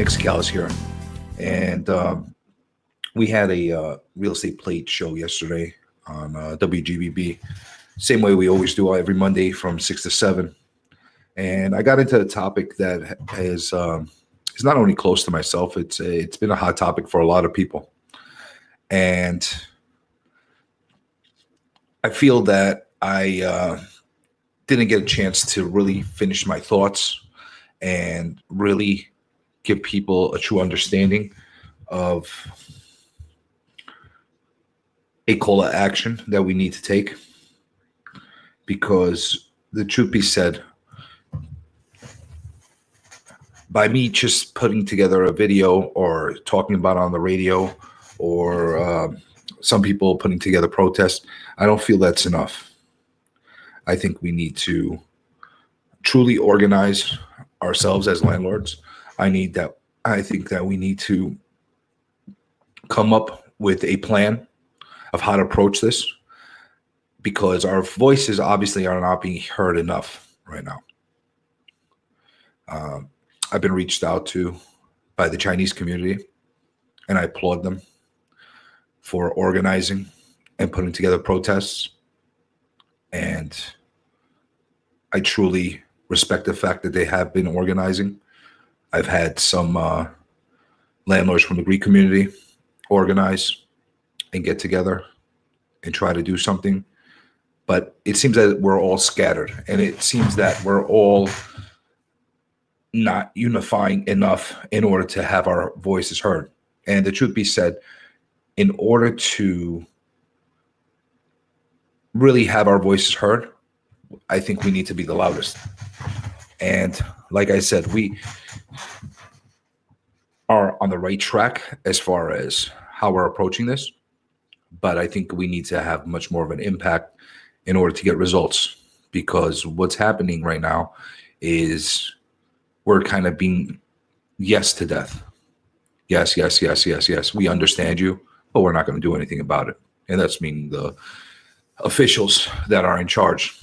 Nick Scalise here, and we had a real estate plate show yesterday on WGBB. Same way we always do every Monday from 6 to 7. And I got into a topic that is not only close to myself, it's been a hot topic for a lot of people. And I feel that I didn't get a chance to really finish my thoughts and really give people a true understanding of a call to action that we need to take. Because the truth be said, by me just putting together a video or talking about it on the radio, or some people putting together protests, I don't feel that's enough. I think we need to truly organize ourselves as landlords. I think that we need to come up with a plan of how to approach this, because our voices obviously are not being heard enough right now. I've been reached out to by the Chinese community, and I applaud them for organizing and putting together protests. And I truly respect the fact that they have been organizing. I've had some landlords from the Greek community organize and get together and try to do something. But it seems that we're all scattered, and it seems that we're all not unifying enough in order to have our voices heard. And the truth be said, in order to really have our voices heard, I think we need to be the loudest. And like I said, we are on the right track as far as how we're approaching this, but I think we need to have much more of an impact in order to get results, because what's happening right now is we're kind of being yes to death. Yes, yes, yes, yes, yes. We understand you, but we're not going to do anything about it. And that's meaning the officials that are in charge.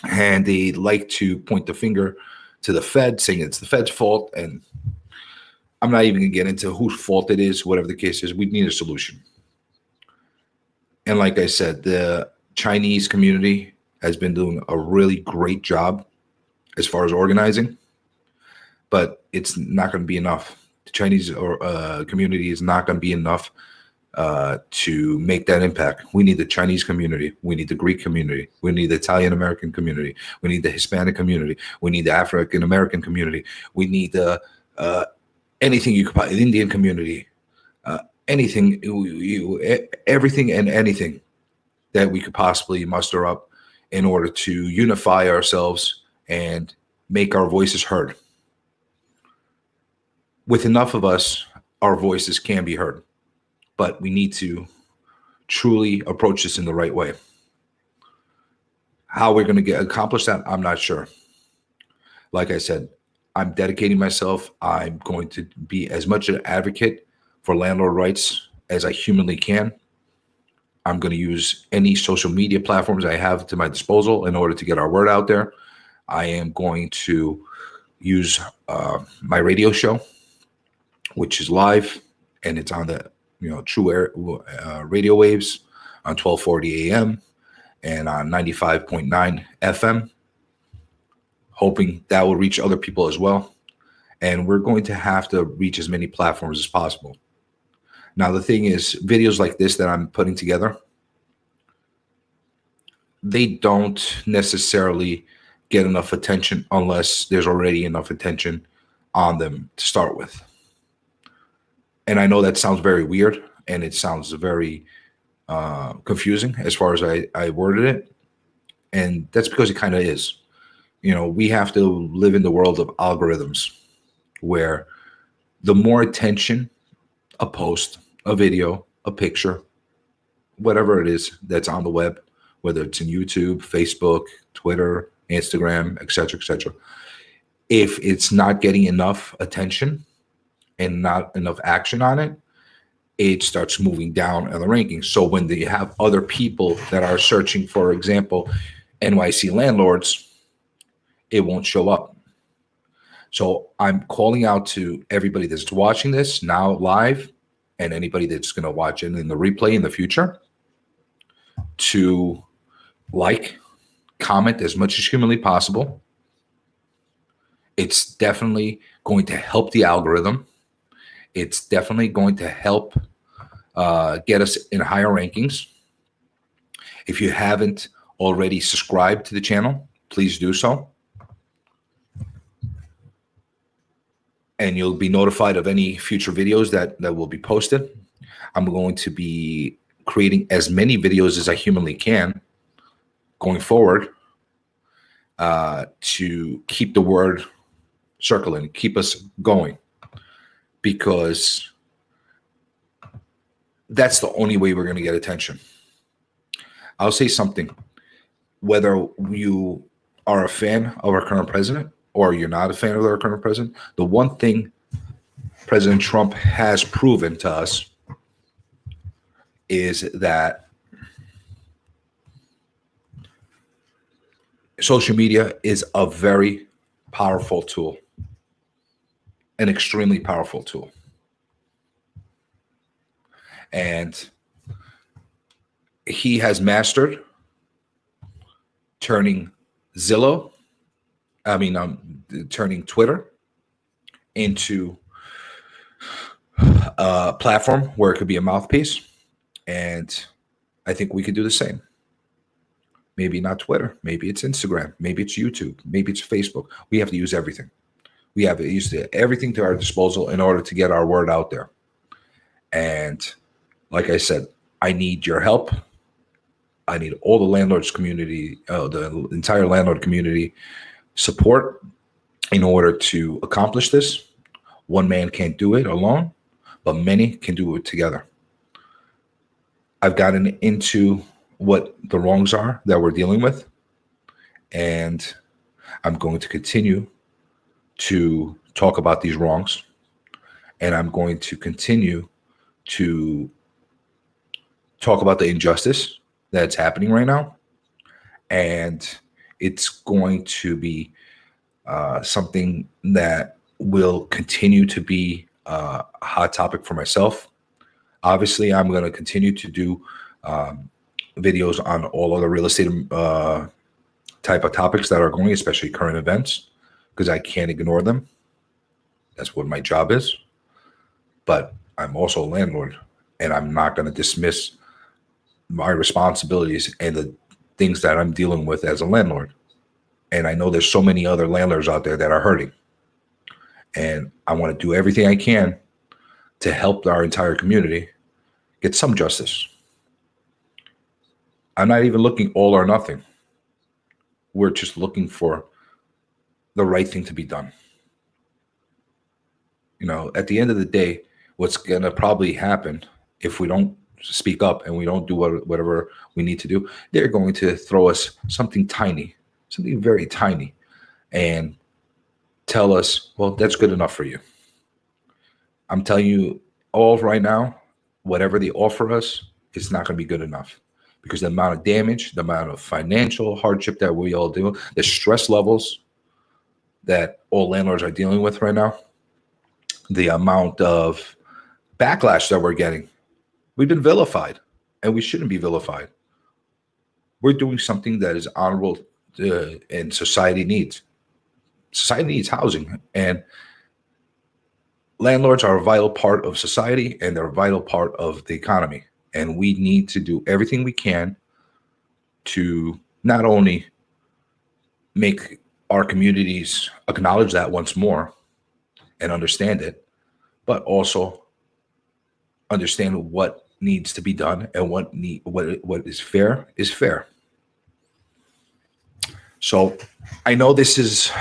And they like to point the finger to the Fed, saying it's the Fed's fault. And I'm not even going to get into whose fault it is, whatever the case is. We need a solution. And like I said, the Chinese community has been doing a really great job as far as organizing, but it's not going to be enough. The Chinese community is not going to be enough to make that impact. We need the Chinese community. We need the Greek community. We need the Italian American community. We need the Hispanic community. We need the African American community. We need the anything you could buy, the Indian community, anything, everything and anything that we could possibly muster up in order to unify ourselves and make our voices heard. With enough of us, our voices can be heard, but we need to truly approach this in the right way. How we're going to accomplish that, I'm not sure. Like I said, I'm dedicating myself. I'm going to be as much an advocate for landlord rights as I humanly can. I'm going to use any social media platforms I have to my disposal in order to get our word out there. I am going to use my radio show, which is live, and it's on the true air radio waves on 1240 AM and on 95.9 FM, hoping that will reach other people as well. And we're going to have to reach as many platforms as possible. Now, the thing is, videos like this that I'm putting together, they don't necessarily get enough attention unless there's already enough attention on them to start with. And I know that sounds very weird, and it sounds very confusing as far as I worded it. And that's because it kind of is. We have to live in the world of algorithms, where the more attention a post, a video, a picture, whatever it is that's on the web, whether it's in YouTube, Facebook, Twitter, Instagram, etc., if it's not getting enough attention and not enough action on it, it starts moving down in the rankings. So when they have other people that are searching, for example, NYC landlords, it won't show up. So I'm calling out to everybody that's watching this now live and anybody that's going to watch it in the replay in the future to like, comment as much as humanly possible. It's definitely going to help the algorithm. It's definitely going to help get us in higher rankings. If you haven't already subscribed to the channel, please do so. And you'll be notified of any future videos that will be posted. I'm going to be creating as many videos as I humanly can going forward to keep the word circling, keep us going, because that's the only way we're going to get attention. I'll say something. Whether you are a fan of our current president or you're not a fan of our current president, the one thing President Trump has proven to us is that social media is a very powerful tool, an extremely powerful tool. And he has mastered turning turning Twitter into a platform where it could be a mouthpiece. And I think we could do the same. Maybe not Twitter. Maybe it's Instagram. Maybe it's YouTube. Maybe it's Facebook. We have to use everything. We have to use everything to our disposal in order to get our word out there. And like I said, I need your help. I need all the landlords community, the entire landlord community support in order to accomplish this. One man can't do it alone, but many can do it together. I've gotten into what the wrongs are that we're dealing with, and I'm going to continue to talk about these wrongs, and I'm going to continue to talk about the injustice that's happening right now. And it's going to be something that will continue to be a hot topic for myself. Obviously, I'm going to continue to do videos on all other real estate type of topics that are going, especially current events, because I can't ignore them. That's what my job is. But I'm also a landlord, and I'm not going to dismiss my responsibilities and the things that I'm dealing with as a landlord. And I know there's so many other landlords out there that are hurting. And I want to do everything I can to help our entire community get some justice. I'm not even looking all or nothing. We're just looking for the right thing to be done. You know, at the end of the day, what's going to probably happen if we don't speak up and we don't do whatever we need to do, they're going to throw us something tiny, something very tiny, and tell us, well, that's good enough for you. I'm telling you all right now, whatever they offer us, it's not going to be good enough, because the amount of damage, the amount of financial hardship that we all do, the stress levels that all landlords are dealing with right now, the amount of backlash that we're getting. We've been vilified, and we shouldn't be vilified. We're doing something that is honorable and society needs. Society needs housing, and landlords are a vital part of society, and they're a vital part of the economy. And we need to do everything we can to not only make our communities acknowledge that once more and understand it, but also understand what needs to be done and what is fair is fair. So I know this is,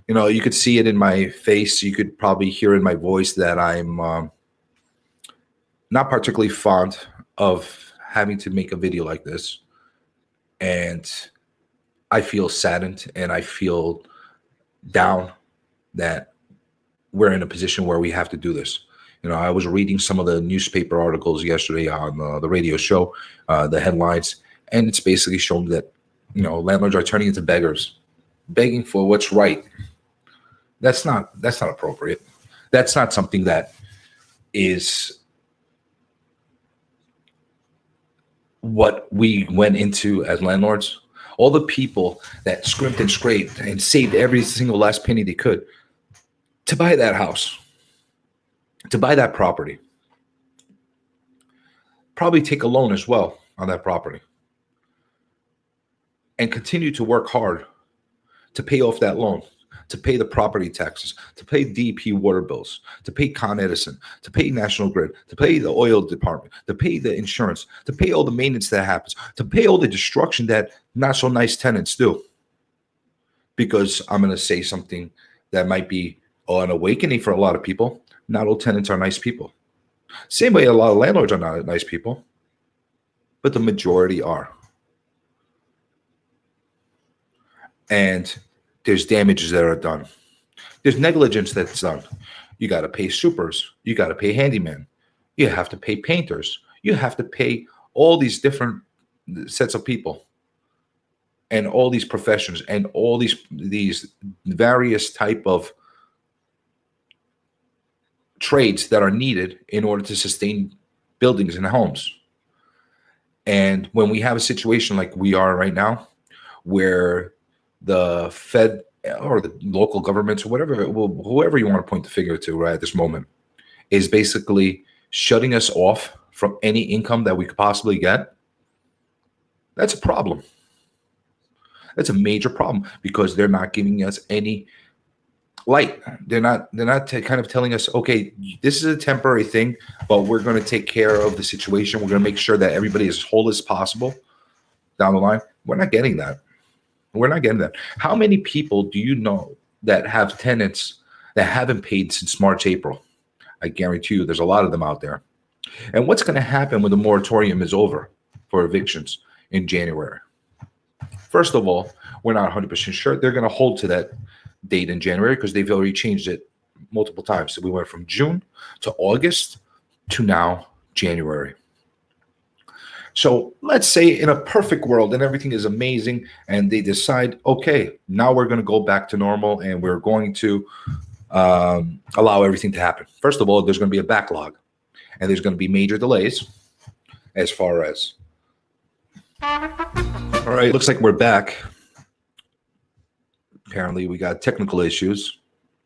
you know, you could see it in my face. You could probably hear in my voice that I'm not particularly fond of having to make a video like this. And I feel saddened and I feel down that we're in a position where we have to do this. You know, I was reading some of the newspaper articles yesterday on the radio show, the headlines, and it's basically showing that, you know, landlords are turning into beggars, begging for what's right. That's not appropriate. That's not something that is what we went into as landlords. All the people that scrimped and scraped and saved every single last penny they could to buy that house, to buy that property, probably take a loan as well on that property, and continue to work hard to pay off that loan, to pay the property taxes, to pay DP water bills, to pay Con Edison, to pay National Grid, to pay the oil department, to pay the insurance, to pay all the maintenance that happens, to pay all the destruction that not so nice tenants do. Because I'm going to say something that might be an awakening for a lot of people. Not all tenants are nice people. Same way a lot of landlords are not nice people, but the majority are. And there's damages that are done. There's negligence that's done. You got to pay supers. You got to pay handyman. You have to pay painters. You have to pay all these different sets of people and all these professions and all these various type of trades that are needed in order to sustain buildings and homes. And when we have a situation like we are right now, where the Fed or the local governments or whoever you want to point the finger to right at this moment is basically shutting us off from any income that we could possibly get, that's a problem. That's a major problem because they're not giving us any light. They're not kind of telling us, okay, this is a temporary thing, but we're going to take care of the situation. We're going to make sure that everybody is as whole as possible down the line. We're not getting that. We're not getting that. How many people do you know that have tenants that haven't paid since March, April? I guarantee you there's a lot of them out there. And what's going to happen when the moratorium is over for evictions in January? First of all, we're not 100% sure. They're going to hold to that date in January because they've already changed it multiple times. So we went from June to August to now January. So let's say in a perfect world and everything is amazing and they decide, okay, now we're going to go back to normal and we're going to allow everything to happen. First of all, there's going to be a backlog and there's going to be major delays as far as. All right, looks like we're back. Apparently we got technical issues.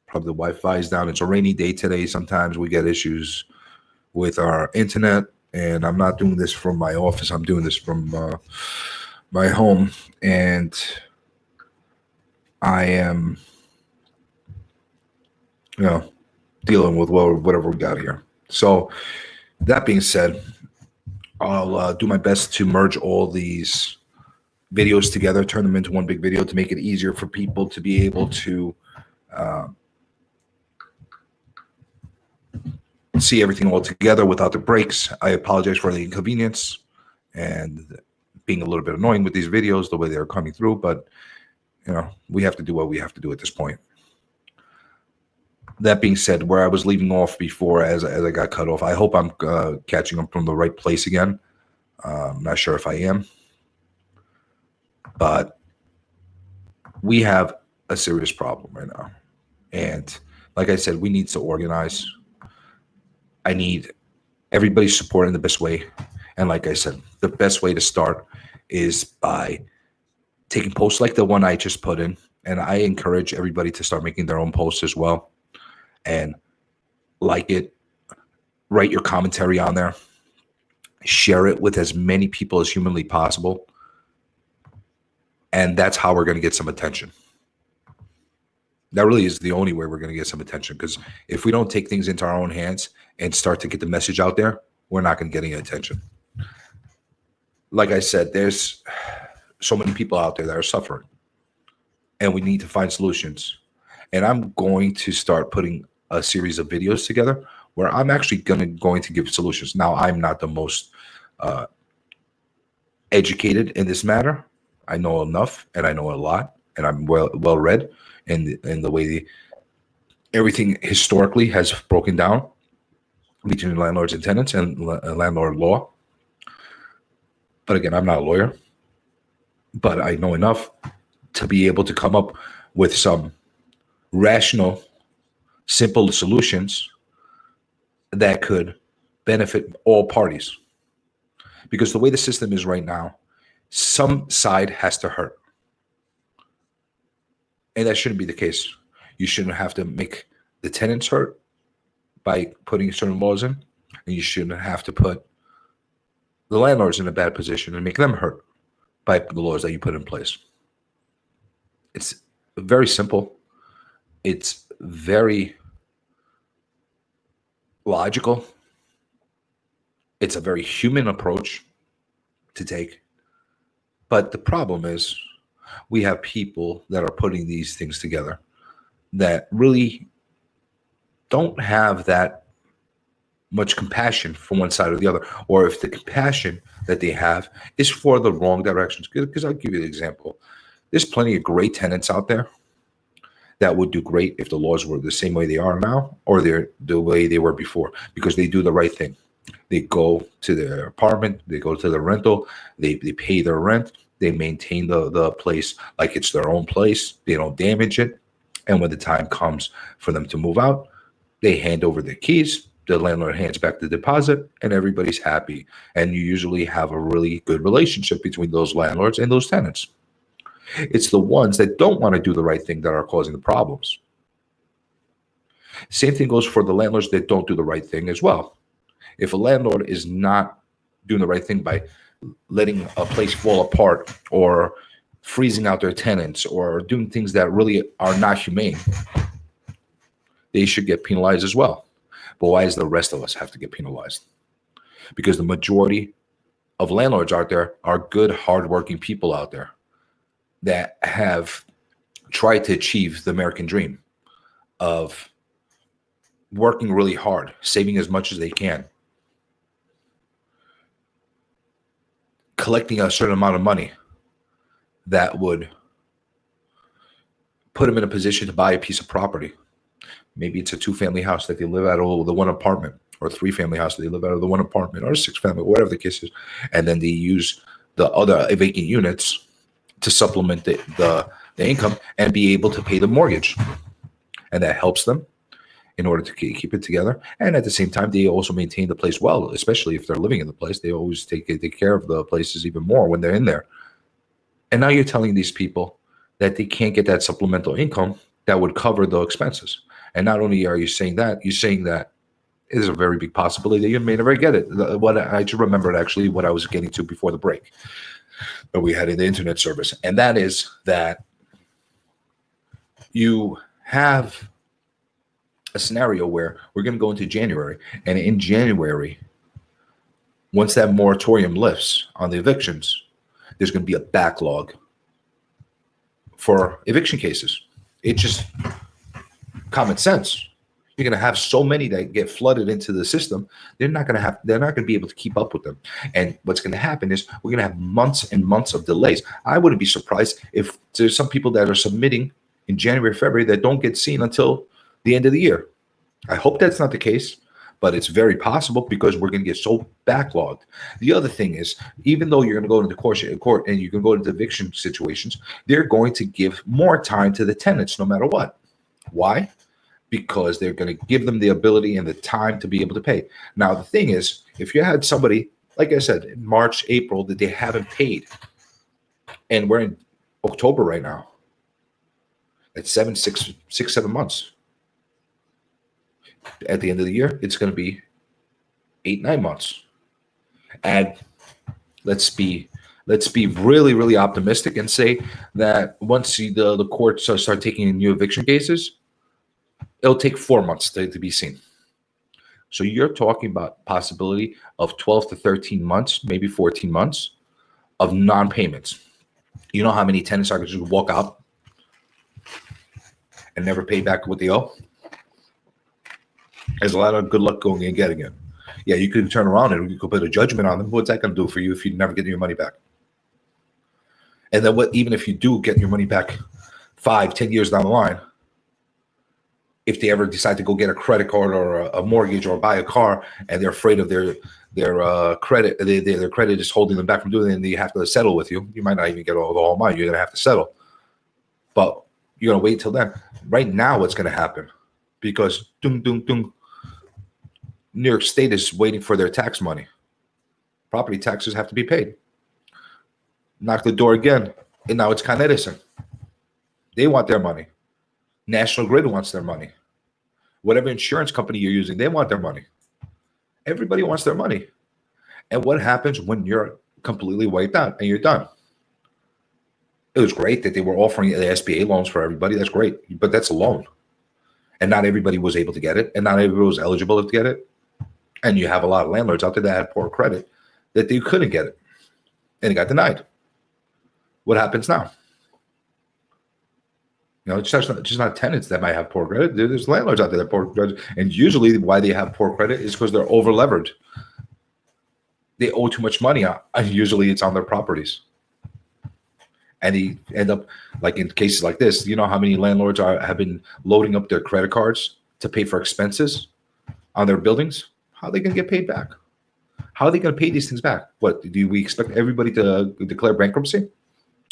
Probably the Wi-Fi is down. It's a rainy day today. Sometimes we get issues with our internet. And I'm not doing this from my office. I'm doing this from my home. And I am, dealing with whatever we got here. So that being said, I'll do my best to merge all these videos together, turn them into one big video to make it easier for people to be able to see everything all together without the breaks. I apologize for the inconvenience and being a little bit annoying with these videos, the way they're coming through, but we have to do what we have to do at this point. That being said, where I was leaving off before as I got cut off, I hope I'm catching up from the right place again. I'm not sure if I am, but we have a serious problem right now. And like I said, we need to organize. I need everybody's support in the best way. And like I said, the best way to start is by taking posts like the one I just put in. And I encourage everybody to start making their own posts as well. And like it, write your commentary on there. Share it with as many people as humanly possible. And that's how we're going to get some attention. That really is the only way we're going to get some attention, because if we don't take things into our own hands and start to get the message out there, we're not going to get any attention. Like I said, there's so many people out there that are suffering, and we need to find solutions. And I'm going to start putting a series of videos together where I'm actually going to give solutions. Now, I'm not the most educated in this matter. I know enough, and I know a lot, and I'm well read in the way everything historically has broken down between landlords and tenants and landlord law. But again, I'm not a lawyer, but I know enough to be able to come up with some rational simple solutions that could benefit all parties. Because the way the system is right now, some side has to hurt. And that shouldn't be the case. You shouldn't have to make the tenants hurt by putting certain laws in, and you shouldn't have to put the landlords in a bad position and make them hurt by the laws that you put in place. It's very simple. It's very logical. It's a very human approach to take. But the problem is we have people that are putting these things together that really don't have that much compassion for one side or the other, or if the compassion that they have is for the wrong directions. Because I'll give you an example. There's plenty of great tenants out there that would do great if the laws were the same way they are now, or they're the way they were before, because they do the right thing. They go to their apartment, they go to the rental, they pay their rent, they maintain the place like it's their own place, they don't damage it. And when the time comes for them to move out, they hand over their keys, the landlord hands back the deposit, and everybody's happy. And you usually have a really good relationship between those landlords and those tenants. It's the ones that don't want to do the right thing that are causing the problems. Same thing goes for the landlords that don't do the right thing as well. If a landlord is not doing the right thing by letting a place fall apart or freezing out their tenants or doing things that really are not humane, they should get penalized as well. But why does the rest of us have to get penalized? Because the majority of landlords out there are good, hardworking people out there that have tried to achieve the American dream of working really hard, saving as much as they can, collecting a certain amount of money that would put them in a position to buy a piece of property. Maybe it's a 2-family house that they live out of the one apartment, or a 3-family house that they live out of the one apartment, or a 6-family, whatever the case is. And then they use the other vacant units to supplement the income and be able to pay the mortgage. And that helps them in order to keep it together. And at the same time, they also maintain the place well, especially if they're living in the place. They always take care of the places even more when they're in there. And now you're telling these people that they can't get that supplemental income that would cover the expenses. And not only are you saying that, you're saying that it is a very big possibility that you may never get it. What I just remembered actually what I was getting to before the break that we had in the internet service. And that is that you have a scenario where we're going to go into January. And in January, once that moratorium lifts on the evictions, there's going to be a backlog for eviction cases. It's just common sense. You're going to have so many that get flooded into the system. They're not going to be able to keep up with them. And what's going to happen is we're going to have months and months of delays. I wouldn't be surprised if there's some people that are submitting in January, February that don't get seen until the end of the year. I hope that's not the case, but it's very possible because we're going to get so backlogged. The other thing is, even though you're going to go into court and you can go into eviction situations, they're going to give more time to the tenants no matter what. Why? Because they're going to give them the ability and the time to be able to pay. Now, the thing is, if you had somebody, like I said, in March, April, that they haven't paid, and we're in October right now, it's 7 months. At the end of the year, it's going to be 8-9 months. And let's be really, really optimistic and say that once the courts start taking new eviction cases, it'll take 4 months to be seen. So you're talking about possibility of 12 to 13 months, maybe 14 months of non-payments. You know how many tenants are going to just walk out and never pay back what they owe? There's a lot of good luck going and getting it. Yeah, you could turn around and you could put a judgment on them. What's that going to do for you if you never get your money back? And then what? Even if you do get your money back 5-10 years down the line, if they ever decide to go get a credit card or a mortgage or buy a car, and they're afraid of their credit, their credit is holding them back from doing it, and they have to settle with you. You might not even get all the whole money. You're going to have to settle, but you're going to wait till then. Right now, what's going to happen because dung, dung, dung, New York State is waiting for their tax money. Property taxes have to be paid. Knock the door again, and now it's Con Edison. They want their money. National Grid wants their money. Whatever insurance company you're using, they want their money. Everybody wants their money. And what happens when you're completely wiped out and you're done? It was great that they were offering the SBA loans for everybody. That's great, but that's a loan. And not everybody was able to get it, and not everybody was eligible to get it. And you have a lot of landlords out there that had poor credit that they couldn't get it, and it got denied. What happens now? It's just not tenants that might have poor credit. There's landlords out there that have poor credit, and usually why they have poor credit is because they're over levered. They owe too much money, and usually it's on their properties. And they end up, like in cases like this, you know how many landlords have been loading up their credit cards to pay for expenses on their buildings? How are they going to get paid back? How are they going to pay these things back? What, do we expect everybody to declare bankruptcy?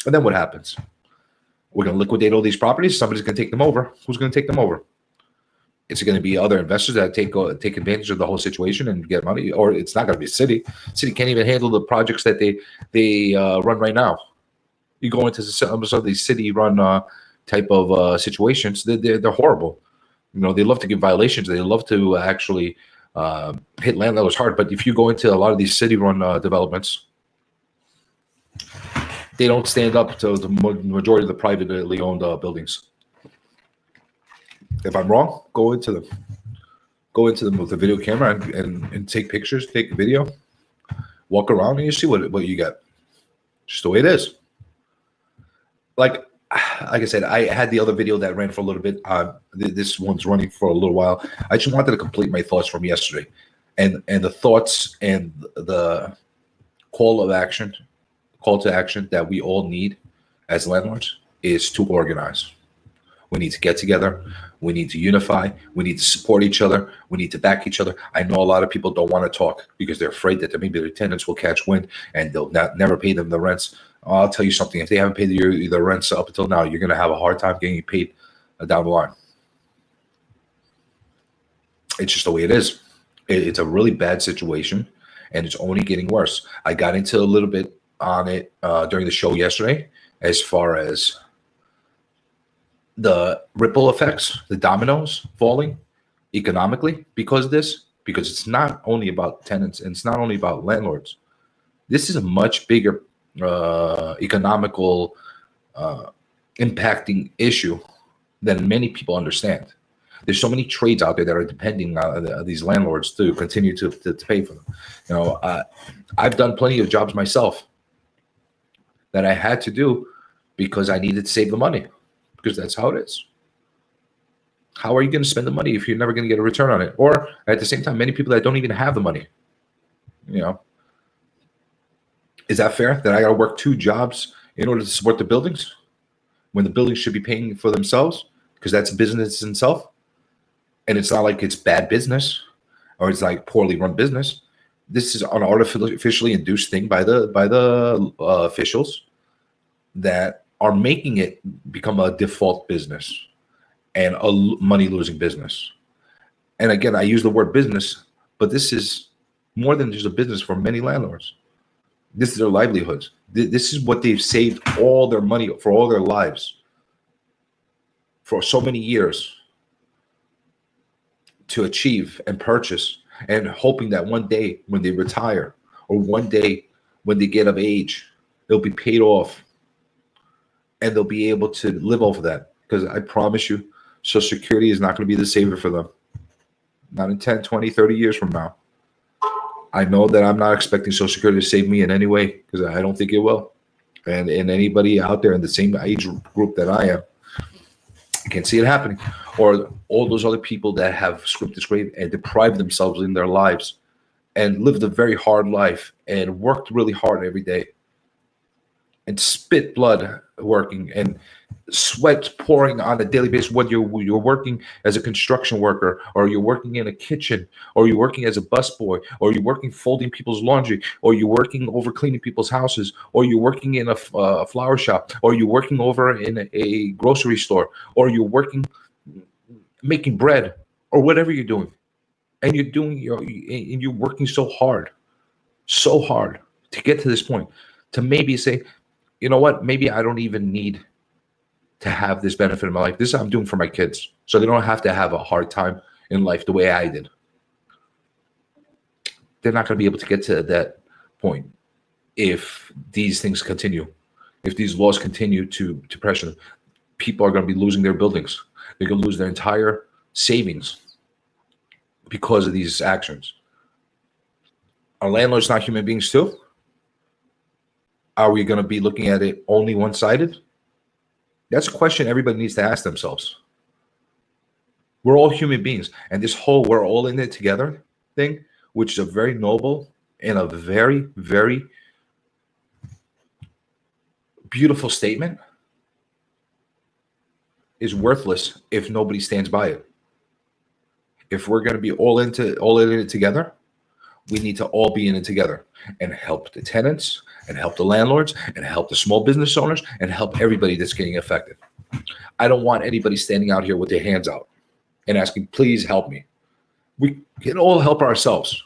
And then what happens? We're going to liquidate all these properties. Somebody's going to take them over. Who's going to take them over? Is it going to be other investors that take advantage of the whole situation and get money? Or it's not going to be a city. City can't even handle the projects that they run right now. You go into some of these city-run type of situations, they're horrible. They love to give violations. They love to actually hit landlords hard. But if you go into a lot of these city-run developments, they don't stand up to the majority of the privately owned buildings. If I'm wrong, go into them with a video camera and take pictures, take video, walk around, and you see what you get. Just the way it is. Like I said, I had the other video that ran for a little bit. This one's running for a little while. I just wanted to complete my thoughts from yesterday, and the thoughts and the call to action that we all need as landlords is to organize. We need to get together. We need to unify. We need to support each other. We need to back each other. I know a lot of people don't want to talk because they're afraid that maybe their tenants will catch wind and they'll never pay them the rents. I'll tell you something. If they haven't paid the rents up until now, you're going to have a hard time getting paid down the line. It's just the way it is. It's a really bad situation, and it's only getting worse. I got into a little bit on it during the show yesterday as far as the ripple effects, the dominoes falling economically because of this, because it's not only about tenants and it's not only about landlords. This is a much bigger economical impacting issue than many people understand. There's so many trades out there that are depending on these landlords to continue to pay for them. I've done plenty of jobs myself that I had to do because I needed to save the money, because that's how it is. How are you going to spend the money if you're never going to get a return on it? Or at the same time, many people that don't even have the money, Is that fair that I got to work 2 jobs in order to support the buildings when the buildings should be paying for themselves, because that's a business in itself? And it's not like it's bad business or it's like poorly run business. This is an artificially induced thing by the officials that are making it become a default business and a money-losing business. And again, I use the word business, but this is more than just a business for many landlords. This is their livelihoods. This is what they've saved all their money for all their lives for so many years to achieve and purchase, and hoping that one day when they retire or one day when they get of age, they'll be paid off and they'll be able to live off of that. Because I promise you, Social Security is not going to be the savior for them. Not in 10, 20, 30 years from now. I know that I'm not expecting Social Security to save me in any way, because I don't think it will. And anybody out there in the same age group that I am, I can't see it happening. Or all those other people that have scraped this grave and deprived themselves in their lives and lived a very hard life and worked really hard every day and spit blood working and sweat pouring on a daily basis, whether you're working as a construction worker, or you're working in a kitchen, or you're working as a busboy, or you're working folding people's laundry, or you're working over cleaning people's houses, or you're working in a flower shop, or you're working over in a grocery store, or you're working making bread or whatever you're doing, and you're working so hard to get to this point, to maybe say, you know what, maybe I don't even need to have this benefit in my life. This I'm doing for my kids, so they don't have to have a hard time in life the way I did. They're not going to be able to get to that point if these things continue. If these laws continue to pressure them, people are going to be losing their buildings. They're going to lose their entire savings because of these actions. Are landlords not human beings too? Are we going to be looking at it only one-sided? That's a question everybody needs to ask themselves. We're all human beings, and this whole "we're all in it together" thing, which is a very noble and a very, very beautiful statement, is worthless if nobody stands by it. If we're going to be all in it together, we need to all be in it together and help the tenants and help the landlords and help the small business owners and help everybody that's getting affected. I don't want anybody standing out here with their hands out and asking, please help me. We can all help ourselves.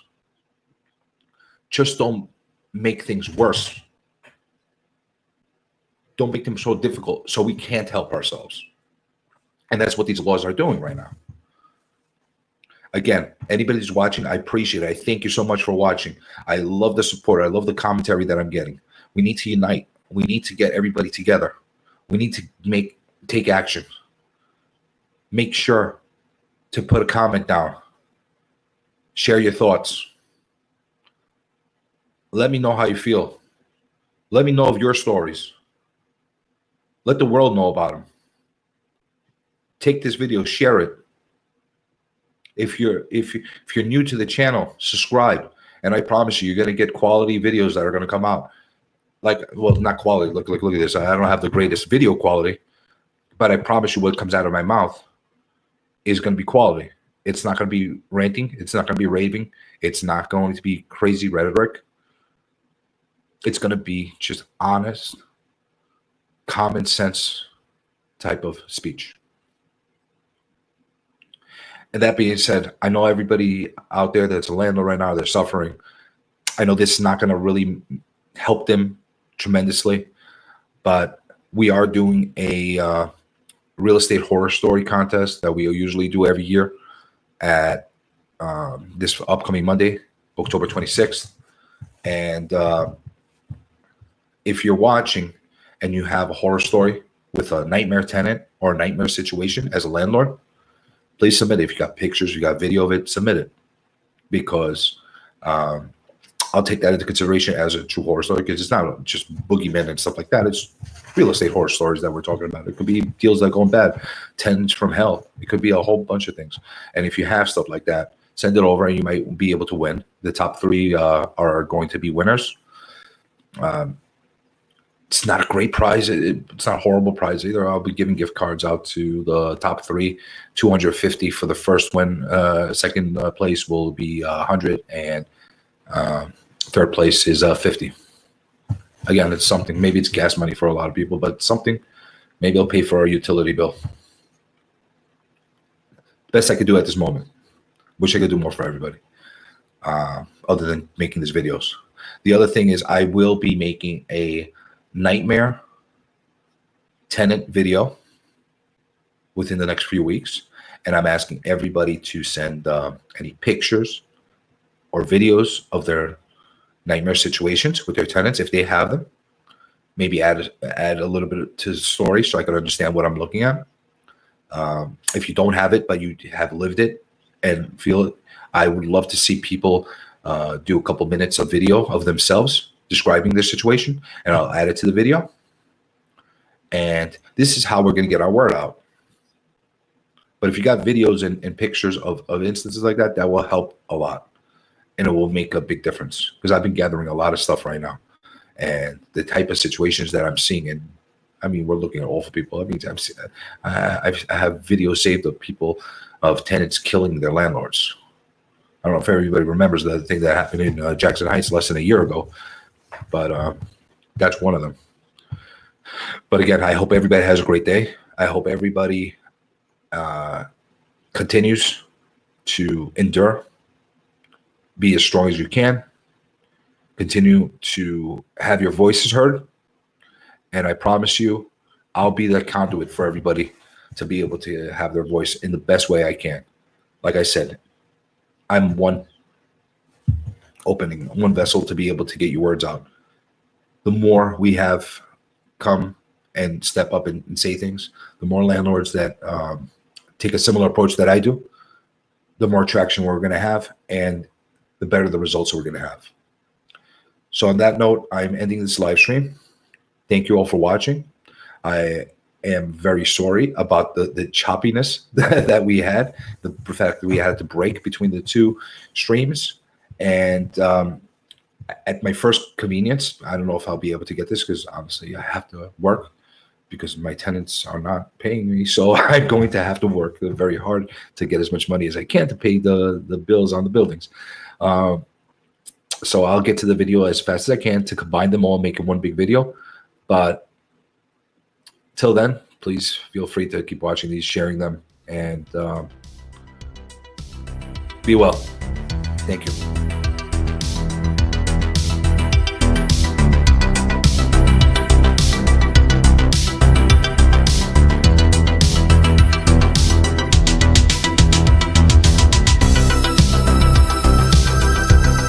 Just don't make things worse. Don't make them so difficult so we can't help ourselves. And that's what these laws are doing right now. Again, anybody who's watching, I appreciate it. I thank you so much for watching. I love the support. I love the commentary that I'm getting. We need to unite. We need to get everybody together. We need to take action. Make sure to put a comment down. Share your thoughts. Let me know how you feel. Let me know of your stories. Let the world know about them. Take this video, share it. If you're new to the channel, subscribe, and I promise you're going to get quality videos that are going to come out. Not quality. Look at this. I don't have the greatest video quality, but I promise you, what comes out of my mouth is going to be quality. It's not going to be ranting. It's not going to be raving. It's not going to be crazy rhetoric. It's going to be just honest, common sense type of speech. And that being said, I know everybody out there that's a landlord right now, they're suffering. I know this is not going to really help them tremendously, but we are doing a real estate horror story contest that we usually do every year at this upcoming Monday, October 26th. And if you're watching and you have a horror story with a nightmare tenant or a nightmare situation as a landlord, please submit it. If you got pictures, you got video of it, submit it, because I'll take that into consideration as a true horror story, because it's not just boogeymen and stuff like that. It's real estate horror stories that we're talking about. It could be deals that are going bad, tenants from hell. It could be a whole bunch of things. And if you have stuff like that, send it over and you might be able to win. The top three are going to be winners. It's not a great prize. It's not a horrible prize either. I'll be giving gift cards out to the top three, $250 for the first win. Second place will be $100, and third place is $50. Again, it's something. Maybe it's gas money for a lot of people, but something. Maybe I'll pay for a utility bill. Best I could do at this moment. Wish I could do more for everybody, other than making these videos. The other thing is I will be making a nightmare tenant video within the next few weeks, and I'm asking everybody to send any pictures or videos of their nightmare situations with their tenants if they have them. Maybe add a little bit to the story so I can understand what I'm looking at. If you don't have it but you have lived it and feel it, I would love to see people do a couple minutes of video of themselves describing their situation, and I'll add it to the video. And this is how we're going to get our word out. But if you got videos and pictures of instances like that, that will help a lot, and it will make a big difference, because I've been gathering a lot of stuff right now, and the type of situations that I'm seeing. And I mean, we're looking at awful people. I mean, I have videos saved of people, of tenants killing their landlords. I don't know if everybody remembers the thing that happened in Jackson Heights less than a year ago, but that's one of them. But again, I hope everybody has a great day. I hope everybody continues to endure, be as strong as you can, continue to have your voices heard. And I promise you, I'll be the conduit for everybody to be able to have their voice in the best way I can. Like I said, I'm one vessel to be able to get your words out. The more we have come and step up and say things, the more landlords that take a similar approach that I do, the more traction we're going to have and the better the results we're going to have. So on that note, I'm ending this live stream. Thank you all for watching. I am very sorry about the choppiness that we had, the fact that we had to break between the two streams. And at my first convenience, I don't know if I'll be able to get this because obviously I have to work because my tenants are not paying me. So I'm going to have to work very hard to get as much money as I can to pay the bills on the buildings. So I'll get to the video as fast as I can to combine them all, make it one big video. But till then, please feel free to keep watching these, sharing them, and be well. Thank you.